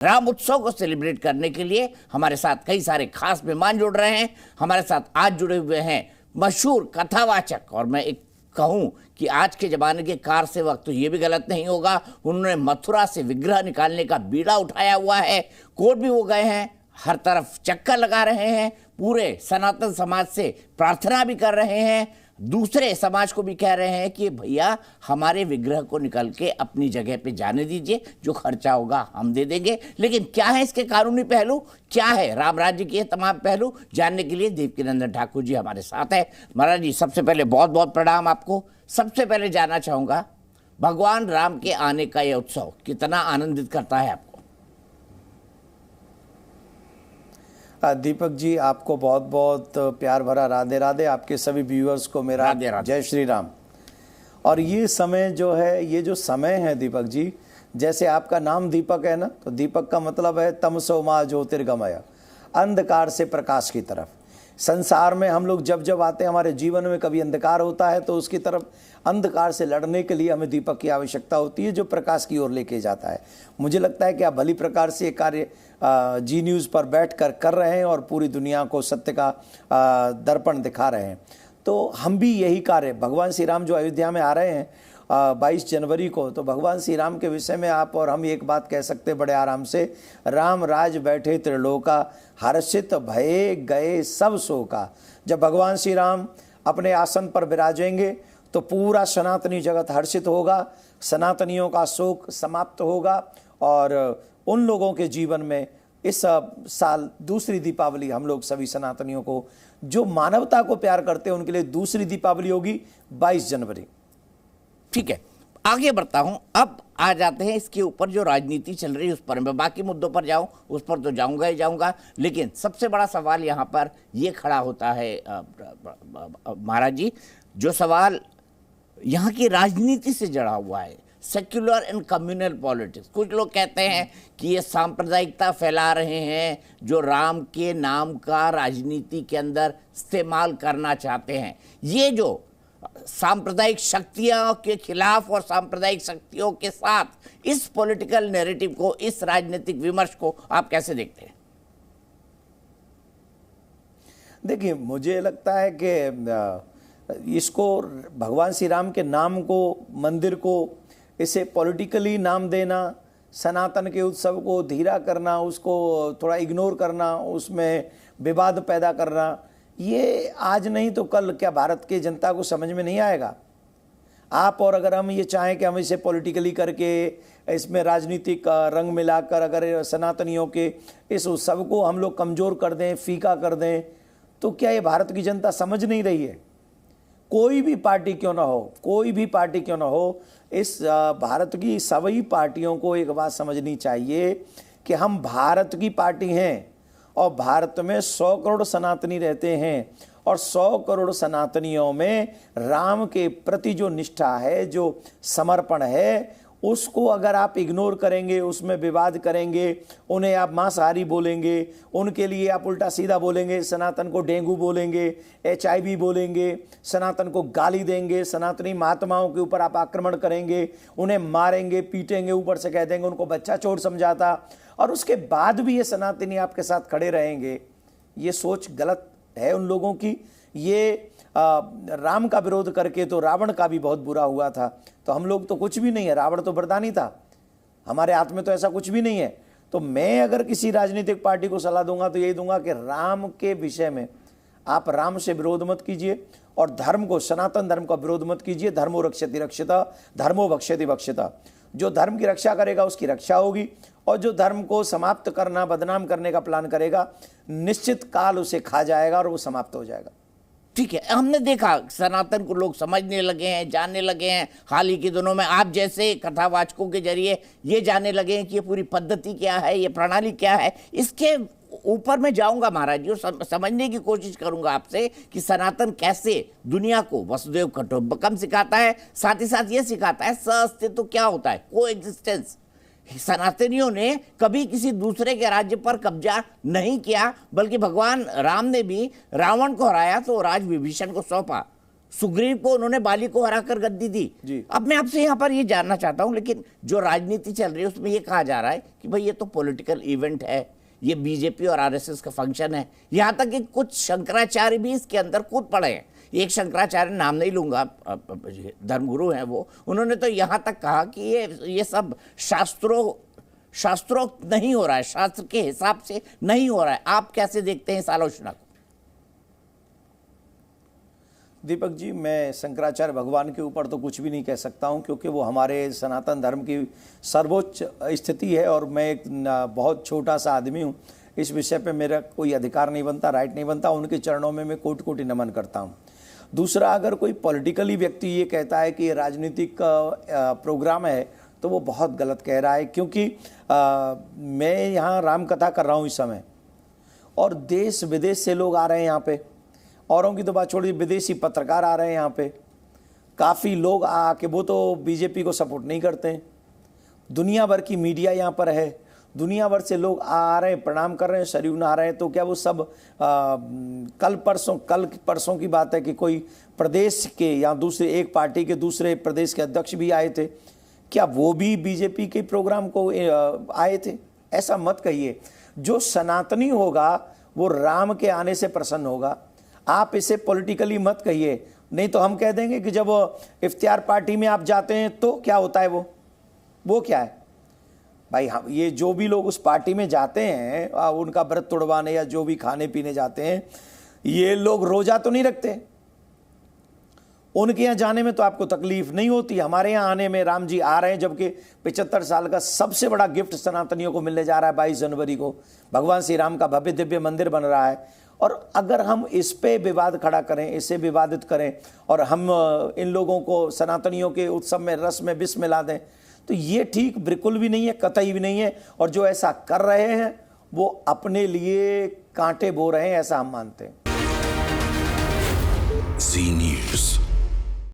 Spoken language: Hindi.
राम उत्सव को सेलिब्रेट करने के लिए हमारे साथ कई सारे खास मेहमान जुड़ रहे हैं। हमारे साथ आज जुड़े हुए हैं मशहूर कथावाचक, और मैं एक कहूं कि आज के जमाने के कार सेवक तो ये भी गलत नहीं होगा, उन्होंने मथुरा से विग्रह निकालने का बीड़ा उठाया हुआ है। कोर्ट भी वो गए हैं, हर तरफ चक्कर लगा रहे हैं, पूरे सनातन समाज से प्रार्थना भी कर रहे हैं, दूसरे समाज को भी कह रहे हैं कि भैया हमारे विग्रह को निकल के अपनी जगह पे जाने दीजिए, जो खर्चा होगा हम दे देंगे। लेकिन क्या है इसके कानूनी पहलू, क्या है राम राज्य के तमाम पहलू, जानने के लिए देवकीनंदन ठाकुर जी हमारे साथ है। महाराज जी, सबसे पहले बहुत बहुत प्रणाम आपको। सबसे पहले जानना चाहूंगा, भगवान राम के आने का यह उत्सव कितना आनंदित करता है आपको? दीपक जी, आपको बहुत बहुत प्यार भरा राधे राधे। आपके सभी व्यूअर्स को मेरा राधे राधे। जय श्री राम। और ये समय जो है, ये जो समय है दीपक जी, जैसे आपका नाम दीपक है ना, तो दीपक का मतलब है तमसो मा ज्योतिर्गमय, अंधकार से प्रकाश की तरफ। संसार में हम लोग जब जब आते हैं, हमारे जीवन में कभी अंधकार होता है तो उसकी तरफ, अंधकार से लड़ने के लिए हमें दीपक की आवश्यकता होती है, जो प्रकाश की ओर लेके जाता है। मुझे लगता है कि आप भली प्रकार से ये कार्य जी न्यूज़ पर बैठकर कर रहे हैं और पूरी दुनिया को सत्य का दर्पण दिखा रहे हैं। तो हम भी यही कार्य, भगवान श्री राम जो अयोध्या में आ रहे हैं 22 जनवरी को, तो भगवान श्री राम के विषय में आप और हम एक बात कह सकते बड़े आराम से, राम राज बैठे त्रिलोका, हर्षित भये गए सब शोका। जब भगवान श्री राम अपने आसन पर विराजेंगे तो पूरा सनातनी जगत हर्षित होगा, सनातनियों का शोक समाप्त होगा, और उन लोगों के जीवन में इस साल दूसरी दीपावली, हम लोग सभी सनातनियों को जो मानवता को प्यार करते हैं उनके लिए दूसरी दीपावली होगी 22 जनवरी। ठीक है, आगे बढ़ता हूं। अब आ जाते हैं इसके ऊपर जो राजनीति चल रही है उस पर। मैं बाकी मुद्दों पर जाऊं, उस पर तो जाऊंगा ही जाऊंगा, लेकिन सबसे बड़ा सवाल यहां पर यह खड़ा होता है महाराज जी, जो सवाल यहाँ की राजनीति से जड़ा हुआ है, सेक्युलर एंड कम्युनल पॉलिटिक्स। कुछ लोग कहते हैं कि ये सांप्रदायिकता फैला रहे हैं, जो राम के नाम का राजनीति के अंदर इस्तेमाल करना चाहते हैं। ये जो सांप्रदायिक शक्तियों के खिलाफ और सांप्रदायिक शक्तियों के साथ इस पॉलिटिकल नैरेटिव को, इस राजनीतिक विमर्श को आप कैसे देखते हैं? देखिए, मुझे लगता है कि इसको, भगवान श्री राम के नाम को, मंदिर को, इसे पॉलिटिकली नाम देना, सनातन के उत्सव को धीरा करना, उसको थोड़ा इग्नोर करना, उसमें विवाद पैदा करना, ये आज नहीं तो कल क्या भारत के जनता को समझ में नहीं आएगा। आप और अगर हम ये चाहें कि हम इसे पॉलिटिकली करके, इसमें राजनीतिक रंग मिलाकर अगर सनातनियों के इस उत्सव को हम लोग कमज़ोर कर दें, फीका कर दें, तो क्या ये भारत की जनता समझ नहीं रही है? कोई भी पार्टी क्यों ना हो, कोई भी पार्टी क्यों ना हो, इस भारत की सभी पार्टियों को एक बात समझनी चाहिए कि हम भारत की पार्टी हैं और भारत में 100 करोड़ सनातनी रहते हैं, और 100 करोड़ सनातनियों में राम के प्रति जो निष्ठा है, जो समर्पण है, उसको अगर आप इग्नोर करेंगे, उसमें विवाद करेंगे, उन्हें आप मांसाहारी बोलेंगे, उनके लिए आप उल्टा सीधा बोलेंगे, सनातन को डेंगू बोलेंगे, HIV बोलेंगे, सनातन को गाली देंगे, सनातनी महात्माओं के ऊपर आप आक्रमण करेंगे, उन्हें मारेंगे, पीटेंगे, ऊपर से कह देंगे उनको बच्चा चोर समझाता, और उसके बाद भी ये सनातनी आपके साथ खड़े रहेंगे, ये सोच गलत है उन लोगों की। ये राम का विरोध करके तो रावण का भी बहुत बुरा हुआ था, तो हम लोग तो कुछ भी नहीं है, रावण तो वरदानी था, हमारे हाथ में तो ऐसा कुछ भी नहीं है। तो मैं अगर किसी राजनीतिक पार्टी को सलाह दूंगा तो यही दूंगा कि राम के विषय में आप राम से विरोध मत कीजिए, और धर्म को, सनातन धर्म का विरोध मत कीजिए। धर्मो रक्षति रक्षिता, धर्मो भक्षति भक्षिता। जो धर्म की रक्षा करेगा उसकी रक्षा होगी, और जो धर्म को समाप्त करना, बदनाम करने का प्लान करेगा, निश्चित काल उसे खा जाएगा और वो समाप्त हो जाएगा। ठीक है, हमने देखा सनातन को लोग समझने लगे हैं, जानने लगे हैं। हाल ही के दिनों में आप जैसे कथावाचकों के जरिए ये जानने लगे हैं कि ये पूरी पद्धति क्या है, ये प्रणाली क्या है। इसके ऊपर मैं जाऊंगा महाराज जी, और समझने की कोशिश करूंगा आपसे कि सनातन कैसे दुनिया को वसुदेव कुटुंबकम सिखाता है, साथ ही साथ ये सिखाता है सह-अस्तित्व क्या होता है, को एग्जिस्टेंस। सनातनियों ने कभी किसी दूसरे के राज्य पर कब्जा नहीं किया, बल्कि भगवान राम ने भी रावण को हराया तो राज विभीषण को सौंपा। सुग्रीव को उन्होंने बाली को हराकर गद्दी दी। जी। अब मैं आपसे यहाँ पर ये जानना चाहता हूँ, लेकिन जो राजनीति चल रही है उसमें ये कहा जा रहा है कि भाई ये तो पॉलिटिकल इवेंट है, ये बीजेपी और आरएसएस का फंक्शन है। यहाँ तक कि कुछ शंकराचार्य भी इसके अंदर कूद पड़े हैं। एक शंकराचार्य, नाम नहीं लूंगा, धर्मगुरु हैं वो, उन्होंने तो यहाँ तक कहा कि ये सब शास्त्रोक्त नहीं हो रहा है, शास्त्र के हिसाब से नहीं हो रहा है। आप कैसे देखते हैं इस आलोचना को? दीपक जी, मैं शंकराचार्य भगवान के ऊपर तो कुछ भी नहीं कह सकता हूं, क्योंकि वो हमारे सनातन धर्म की सर्वोच्च स्थिति है और मैं एक बहुत छोटा सा आदमी हूं। इस विषय पे मेरा कोई अधिकार नहीं बनता, राइट नहीं बनता। उनके चरणों में मैं कोटि कोटि नमन करता हूं। दूसरा, अगर कोई पॉलिटिकली व्यक्ति ये कहता है कि ये राजनीतिक प्रोग्राम है तो वो बहुत गलत कह रहा है, क्योंकि मैं यहाँ राम कथा कर रहा हूँ इस समय और देश विदेश से लोग आ रहे हैं यहाँ पे। औरों की तो बात छोड़िए, विदेशी पत्रकार आ रहे हैं यहाँ पे, काफ़ी लोग आके, वो तो बीजेपी को सपोर्ट नहीं करते हैं। दुनिया भर की मीडिया यहाँ पर है, दुनिया भर से लोग आ रहे हैं, प्रणाम कर रहे हैं, सरयू नहा रहे हैं। तो क्या वो सब कल परसों की बात है कि कोई प्रदेश के या दूसरे एक पार्टी के दूसरे प्रदेश के अध्यक्ष भी आए थे, क्या वो भी बीजेपी के प्रोग्राम को आए थे? ऐसा मत कहिए। जो सनातनी होगा वो राम के आने से प्रसन्न होगा। आप इसे पॉलिटिकली मत कहिए, नहीं तो हम कह देंगे कि जब इफ्तियार पार्टी में आप जाते हैं तो क्या होता है, वो क्या है भाई? हम ये जो भी लोग उस पार्टी में जाते हैं, उनका व्रत तोड़वाने या जो भी खाने पीने जाते हैं, ये लोग रोजा तो नहीं रखते। उनके यहाँ जाने में तो आपको तकलीफ नहीं होती। हमारे यहाँ आने में राम जी आ रहे हैं, जबकि 75 साल का सबसे बड़ा गिफ्ट सनातनियों को मिलने जा रहा है। 22 जनवरी को भगवान श्री राम का भव्य दिव्य मंदिर बन रहा है। और अगर हम इस पे विवाद खड़ा करें, इसे विवादित करें और हम इन लोगों को सनातनियों के उत्सव में रस में विष मिला दें, तो ये ठीक बिल्कुल भी नहीं है, कतई भी नहीं है। और जो ऐसा कर रहे हैं वो अपने लिए कांटे बो रहे हैं, ऐसा हम मानते हैं। जी न्यूज़।